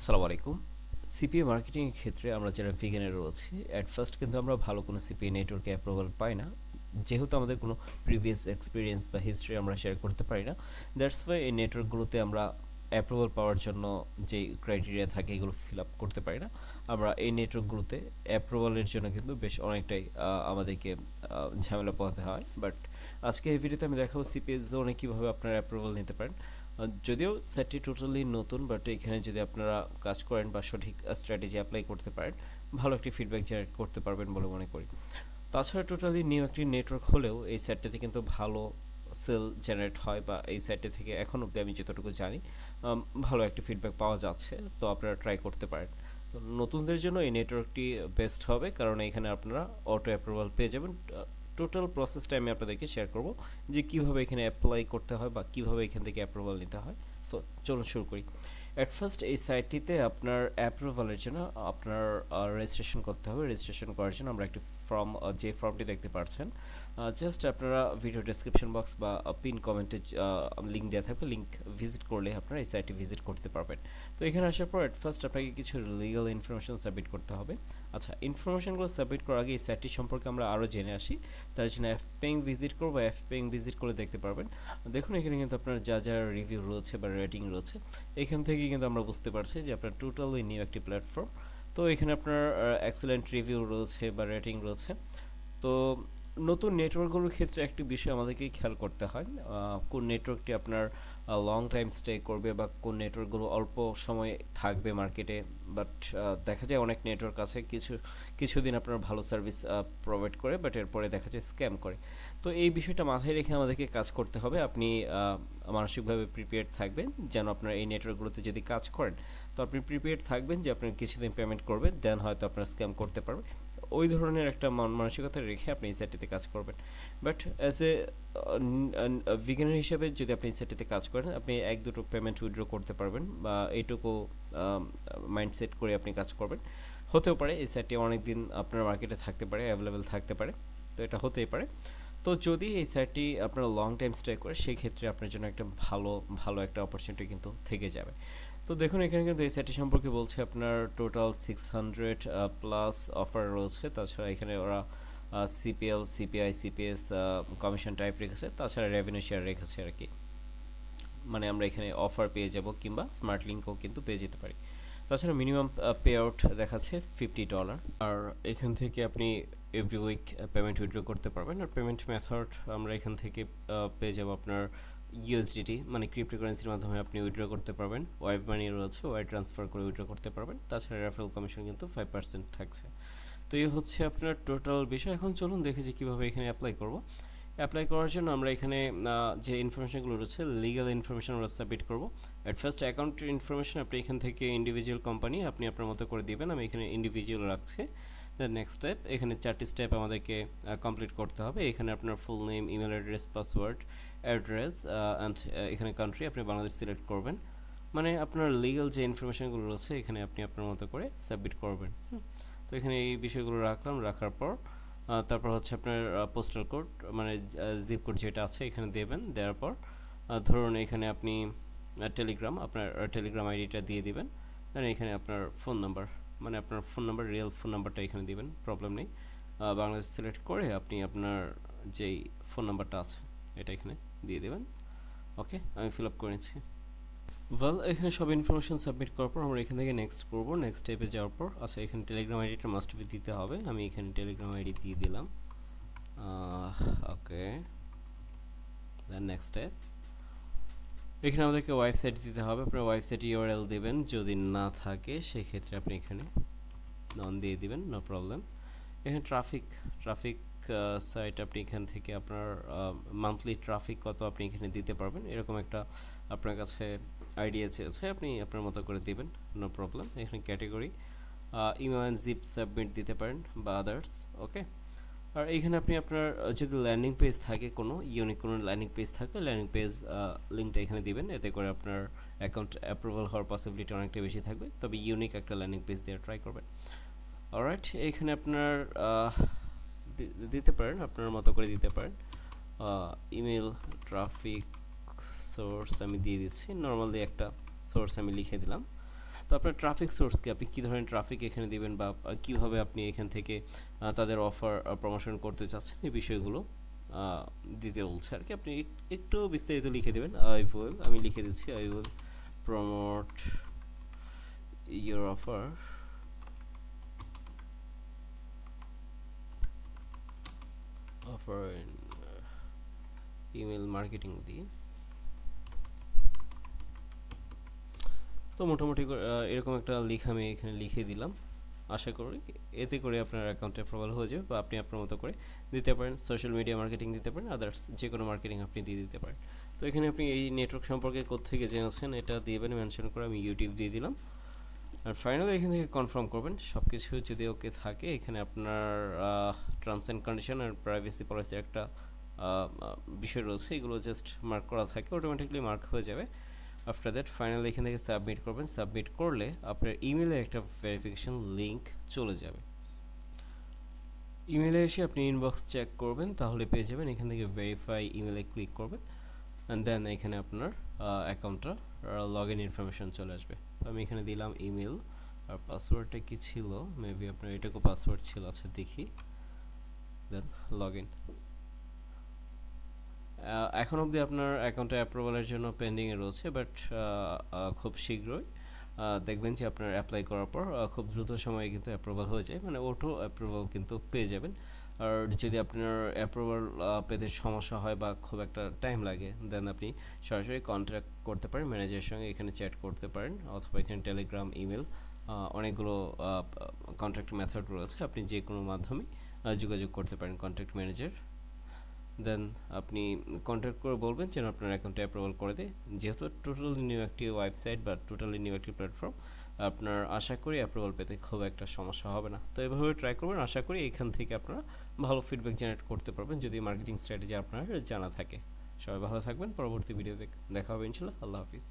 আসসালামু আলাইকুম। CPA marketing এর ক্ষেত্রে আমরা যারা বিগিনার রয়েছি, এট ফার্স্ট কিন্তু আমরা ভালো কোনো সিপিএ নেটওয়ার্কে অ্যাপ্রুভাল পাই না। যেহেতু আমাদের কোনো প্রিভিয়াস এক্সপিরিয়েন্স বা হিস্ট্রি আমরা শেয়ার করতে পারি না, দ্যাটস ওয়াই এই নেটওয়ার্কগুলোতে আমরা অ্যাপ্রুভাল পাওয়ার জন্য যে ক্রাইটেরিয়া থাকে এগুলো ফিল আপ করতে পারি না। আমরা এই নেটওয়ার্কগুলোতে অ্যাপ্রুভালের জন্য কিন্তু বেশ অনেকটাই আমাদেরকে ঝামেলা পোহাতে হয়। বাট আজকে এই ভিডিওতে আমি দেখাবো সিপিএ জোনে কীভাবে আপনারা অ্যাপ্রুভাল নিতে পারেন। যদিও সেটটি টোটালি নতুন, বাট এখানে যদি আপনারা কাজ করেন বা সঠিক স্ট্র্যাটেজি অ্যাপ্লাই করতে পারেন, ভালো একটি ফিডব্যাক জেনারেট করতে পারবেন বলে মনে করি। তাছাড়া টোটালি নিউ একটি নেটওয়ার্ক হলেও এই সেটটাতে কিন্তু ভালো সেল জেনারেট হয়, বা এই সেটটি থেকে এখন অবধি আমি যতটুকু জানি ভালো একটি ফিডব্যাক পাওয়া যাচ্ছে। তো আপনারা ট্রাই করতে পারেন। তো নতুনদের জন্য এই নেটওয়ার্কটি বেস্ট হবে, কারণ এখানে আপনারা অটো অ্যাপ্রুভাল পেয়ে যাবেন। টোটাল প্রসেসটা আমি আপনাদেরকে শেয়ার করব যে কীভাবে এখানে অ্যাপ্লাই করতে হয় বা কীভাবে এখান থেকে অ্যাপ্রুভাল নিতে হয়। সো চলুন শুরু করি। অ্যাট ফার্স্ট এই সাইটটিতে আপনার অ্যাপ্রুভালের জন্য আপনার রেজিস্ট্রেশন করতে হবে। রেজিস্ট্রেশন করার জন্য আমরা একটি ফর্ম, যে ফর্মটি দেখতে পাচ্ছেন, জাস্ট আপনারা ভিডিও ডেসক্রিপশন বক্স বা পিন কমেন্টে লিঙ্ক দেওয়া থাকবে, লিঙ্ক ভিজিট করলে আপনারা এই সাইটটি ভিজিট করতে পারবেন। তো এখানে আসার পর অ্যাট ফার্স্ট আপনাকে কিছু লিগাল ইনফরমেশন সাবমিট করতে হবে। আচ্ছা, ইনফরমেশনগুলো সাবমিট করার আগে এই সাইটটি সম্পর্কে আমরা আরও জেনে আসি। তার জন্য এফপেইং ভিজিট করবো। এফপেইং ভিজিট করে দেখতে পারবেন। দেখুন এখানে কিন্তু আপনার যা যা রিভিউ রয়েছে বা রেটিং রয়েছে, এখান থেকে কিন্তু আমরা বুঝতে পারছি যে আপনার টোটালি নিউ একটি প্ল্যাটফর্ম। তো এখানে আপনার এক্সেলেন্ট রিভিউ রয়েছে বা রেটিং রয়েছে। তো নতুন নেটওয়ার্কগুলোর ক্ষেত্রে একটি বিষয় আমাদেরকে খেয়াল করতে হয়, কোন নেটওয়ার্কটি আপনার লং টাইম স্টে করবে বা কোন নেটওয়ার্কগুলো অল্প সময় থাকবে মার্কেটে। বাট দেখা যায় অনেক নেটওয়ার্ক আছে কিছুদিন আপনার ভালো সার্ভিস প্রোভাইড করে, বাট এরপরে দেখা যায় স্ক্যাম করে। তো এই বিষয়টা মাথায় রেখে আমাদেরকে কাজ করতে হবে। আপনি মানসিকভাবে প্রিপেয়ার্ড থাকবেন যেন আপনার এই নেটওয়ার্কগুলোতে যদি কাজ করেন, তো আপনি প্রিপেয়ার্ড থাকবেন যে আপনার কিছুদিন পেমেন্ট করবে, দেন হয়তো আপনার স্ক্যাম করতে পারবে। ওই ধরনের একটা মানসিকতা রেখে আপনি এই সাইটটিতে কাজ করবেন। বাট অ্যাজ এ বিগিনার হিসেবে যদি আপনি এই সাইটটিতে কাজ করেন, আপনি এক দুটো পেমেন্ট উইথড্র করতে পারবেন, বা এইটুকু মাইন্ডসেট করে আপনি কাজ করবেন। হতেও পারে এই সাইটটি অনেক দিন আপনার মার্কেটে থাকতে পারে, অ্যাভেলেবেল থাকতে পারে, তো এটা হতেই পারে। তো যদি এই সাইটটি আপনার লং টাইম স্টে করে, সেই ক্ষেত্রে আপনার জন্য একটা ভালো ভালো একটা অপরচুনিটি কিন্তু থেকে যাবে। তো দেখুন এখানে কিন্তু এই সাইটটি সম্পর্কে বলছে আপনার টোটাল 600 প্লাস অফার রয়েছে। তাছাড়া এখানে ওরা CPL, CPI, CPS commission type রেখেছে, তাছাড়া রেভিনিউ শেয়ার রেখেছে আর কি। মানে আমরা এখানে অফার পেয়ে যাব, কিংবা স্মার্ট লিঙ্কও কিন্তু পেয়ে যেতে পারি। তাছাড়া মিনিমাম পে আউট দেখাচ্ছে $50। আর এখান থেকে আপনি এভরি উইক পেমেন্ট উইথড্র করতে পারবেন। আর পেমেন্ট মেথড আমরা এখান থেকে পেয়ে যাব আপনার ইউএসডিটি, মানে ক্রিপ্টোকারেন্সির মাধ্যমে আপনি উইথড্র করতে পারবেন। ওয়েব মানি রয়েছে, ওয়াই ট্রান্সফার করে উইথড্র করতে পারবেন। তাছাড়া রেফারেল কমিশন কিন্তু 5% থাকছে। তো এই হচ্ছে আপনার টোটাল বিষয়। এখন চলুন দেখে যে কীভাবে এখানে অ্যাপ্লাই করব। অ্যাপ্লাই করার জন্য আমরা এখানে যে ইনফরমেশনগুলো রয়েছে, লিগাল ইনফরমেশন আমরা সাবমিট করব। অ্যাট ফার্স্ট অ্যাকাউন্টের ইনফরমেশন আপনি এখান থেকে ইন্ডিভিজুয়াল কোম্পানি আপনি আপনার মতো করে দিবেন। আমি এখানে ইন্ডিভিজুয়াল রাখছি। দ্য নেক্সট স্টেপ, এখানে 4টি স্টেপ আমাদেরকে কমপ্লিট করতে হবে। এখানে আপনার full name, email address, password, address and এখানে কান্ট্রি আপনি বাংলাদেশ সিলেক্ট করবেন। মানে আপনার লিগাল যে ইনফরমেশনগুলো রয়েছে এখানে আপনি আপনার মতো করে সাবমিট করবেন। তো এখানে এই বিষয়গুলো রাখলাম। রাখার পর তারপর হচ্ছে আপনার পোস্টাল কোড, মানে জিপ কোড যেটা আছে এখানে দেবেন। দেওয়ার পর ধরুন এখানে আপনি টেলিগ্রাম, আপনার টেলিগ্রাম আইডিটা দিয়ে দিবেন। দেন এখানে আপনার ফোন নাম্বার, মানে আপনার ফোন নাম্বার, রিয়েল ফোন নাম্বারটা এখানে দিবেন, প্রবলেম নেই। বাংলাদেশ সিলেক্ট করে আপনি আপনার যেই ফোন নাম্বারটা আছে এটা এখানে দিয়ে দেবেন। ওকে, আমি ফিল আপ করে নিচ্ছি। ওয়েল, এখানে সব ইনফরমেশন সাবমিট করার পর আমরা এখান থেকে নেক্সট করব। নেক্সট স্টেপে যাওয়ার পর আচ্ছা, এখানে টেলিগ্রাম আইডিটা মাস্ট বি দিতে হবে। আমি এখানে টেলিগ্রাম আইডি দিয়ে দিলাম। ওকে, দেন নেক্সট স্টেপ, এখানে আমাদেরকে ওয়েবসাইট দিতে হবে। আপনার ওয়েবসাইট ইউআরএল দেবেন, যদি না থাকে সেক্ষেত্রে আপনি এখানে নন দিয়ে দিবেন, নো প্রবলেম। এখানে ট্রাফিক সাইট আপনি এখান থেকে আপনার মান্থলি ট্রাফিক কত আপনি এখানে দিতে পারবেন, এরকম একটা আপনার কাছে আইডিয়া আছে, আপনি আপনার মতো করে দিবেন, নো প্রবলেম। এখানে category email and zip submit দিতে পারেন বা আদার্স। ওকে, আর এইখানে আপনি আপনার যদি ল্যান্ডিং পেজ থাকে, কোনো ইউনিক কোনো ল্যান্ডিং পেজ থাকলে ল্যান্ডিং পেজ লিঙ্কটা এখানে দিবেন। এতে করে আপনার অ্যাকাউন্ট অ্যাপ্রুভাল হওয়ার পসিবিলিটি অনেকটা বেশি থাকবে, তবে ইউনিক একটা ল্যান্ডিং পেজ দিয়ে ট্রাই করবেন। অলরাইট, এইখানে আপনার দিতে পারেন, আপনার মতো করে দিতে পারেন। ইমেল ট্রাফিক সোর্স আমি দিয়ে দিচ্ছি, নর্মালি একটা সোর্স আমি লিখে দিলাম। তো আপনার ট্রাফিক সোর্সকে আপনি কী ধরনের ট্রাফিক এখানে দিবেন বা কীভাবে আপনি এখান থেকে তাদের অফার প্রমোশন করতে চাচ্ছেন এই বিষয়গুলো দিতে বলছে আর কি। আপনি একটু বিস্তারিত লিখে দেবেন। আমি লিখে দিচ্ছি I will promote your offer in email marketing দিয়ে। তো মোটামুটি এরকম একটা লিখ আমি এখানে লিখে দিলাম। আশা করি এতে করে আপনার অ্যাকাউন্টে অ্যাপ্রুভাল হয়ে যাবে বা আপনি আপনার মতো করে দিতে পারেন। সোশ্যাল মিডিয়া মার্কেটিং দিতে পারেন, আদার্স যে কোনো মার্কেটিং আপনি দিয়ে দিতে পারেন। তো এখানে আপনি এই নেটওয়ার্ক সম্পর্কে কোত্থেকে জেনেছেন এটা দিবেন, মেনশন করে আমি ইউটিউব দিয়ে দিলাম। আর ফাইনালি এখান থেকে কনফার্ম করবেন সব কিছু যদি ওকে থাকে। এখানে আপনার টার্মস অ্যান্ড কন্ডিশন আর প্রাইভেসি পলিসির একটা বিষয় রয়েছে, এগুলো জাস্ট মার্ক করা থাকে, অটোমেটিকলি মার্ক হয়ে যাবে। আফটার দ্যাট ফাইনালি এখান থেকে সাবমিট করবেন। সাবমিট করলে আপনার ইমেলে একটা ভেরিফিকেশন লিঙ্ক চলে যাবে। ইমেলে এসে আপনি ইনবক্স চেক করবেন, তাহলে পেয়ে যাবেন। এখান থেকে ভেরিফাই ইমেলে ক্লিক করবেন অ্যান্ড দেন এখানে আপনার অ্যাকাউন্টটা লগ ইন ইনফরমেশন চলে আসবে। তো আমি এখানে দিলাম ইমেল, আর পাসওয়ার্ডটা কি ছিল, মেবি আপনার এটাকে পাসওয়ার্ড ছিল, আচ্ছা দেখি। দেন লগ ইন। এখন অবধি আপনার অ্যাকাউন্টে অ্যাপ্রুভালের জন্য পেন্ডিংয়ে রয়েছে, বাট খুব শীঘ্রই দেখবেন যে আপনার অ্যাপ্লাই করার পর খুব দ্রুত সময়ে কিন্তু অ্যাপ্রুভাল হয়ে যায়, মানে অটো অ্যাপ্রুভাল কিন্তু পেয়ে যাবেন। আর যদি আপনার অ্যাপ্রুভাল পেতে সমস্যা হয় বা খুব একটা টাইম লাগে, দেন আপনি সরাসরি কন্ট্যাক্ট করতে পারেন ম্যানেজারের সঙ্গে, এখানে চ্যাট করতে পারেন, অথবা এখানে টেলিগ্রাম, ইমেল, অনেকগুলো কন্ট্যাক্ট মেথড রয়েছে, আপনি যে কোনো মাধ্যমে যোগাযোগ করতে পারেন কন্ট্যাক্ট ম্যানেজার। দেন আপনি কন্ট্যাক্ট করে বলবেন যেন আপনার অ্যাকাউন্টে অ্যাপ্রুভাল করে দেয়। যেহেতু টোটালি নিউ একটি ওয়েবসাইট বা টোটালি নিউ একটি প্ল্যাটফর্ম, আপনার আশা করি অ্যাপ্রুভাল পেতে খুব একটা সমস্যা হবে না। তো এভাবে ট্রাই করবেন, আশা করি এখান থেকে আপনারা ভালো ফিডব্যাক জেনারেট করতে পারবেন যদি মার্কেটিং স্ট্র্যাটেজি আপনার জানা থাকে। সবাই ভালো থাকবেন, পরবর্তী ভিডিওতে দেখা হবে ইনশাল্লাহ। আল্লাহ হাফিজ।